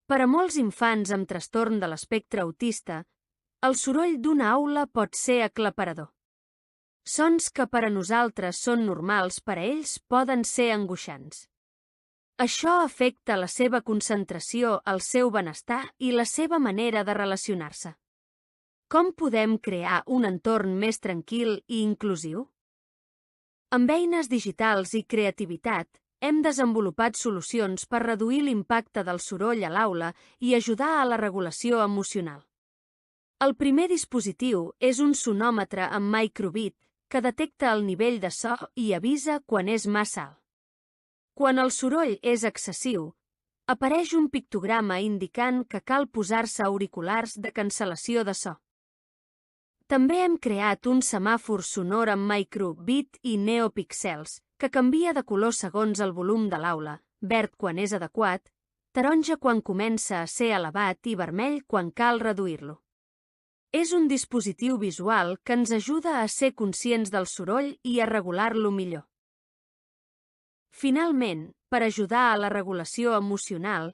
Per a molts infants amb trastorn de l'espectre autista, el soroll d'una aula pot ser aclaparador. Sons que per a nosaltres són normals, per a ells poden ser angoixants. Això afecta la seva concentració, el seu benestar i la seva manera de relacionar-se. Com podem crear un entorn més tranquil i inclusiu? Amb eines digitals i creativitat, hem desenvolupat solucions per reduir l'impacte del soroll a l'aula i ajudar a la regulació emocional. El primer dispositiu és un sonòmetre amb microbit que detecta el nivell de so i avisa quan és massa alt. Quan el soroll és excessiu, apareix un pictograma indicant que cal posar-se auriculars de cancel·lació de so. També hem creat un semàfor sonor amb microbit i neopíxels que canvia de color segons el volum de l'aula, verd quan és adequat, taronja quan comença a ser elevat i vermell quan cal reduir-lo. És un dispositiu visual que ens ajuda a ser conscients del soroll i a regular-lo millor. Finalment, per ajudar a la regulació emocional,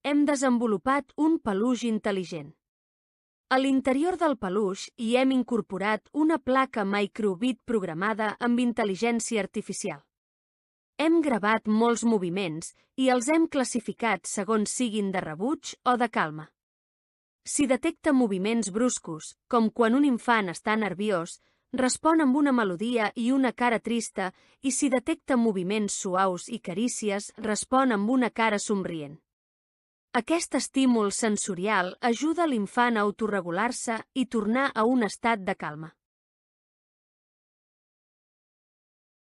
hem desenvolupat un peluix intel·ligent. A l'interior del peluix hi hem incorporat una placa microbit programada amb intel·ligència artificial. Hem gravat molts moviments i els hem classificat segons siguin de rebuig o de calma. Si detecta moviments bruscos, com quan un infant està nerviós, respon amb una melodia i una cara trista, i si detecta moviments suaus i carícies, respon amb una cara somrient. Aquest estímul sensorial ajuda l'infant a autorregular-se i tornar a un estat de calma.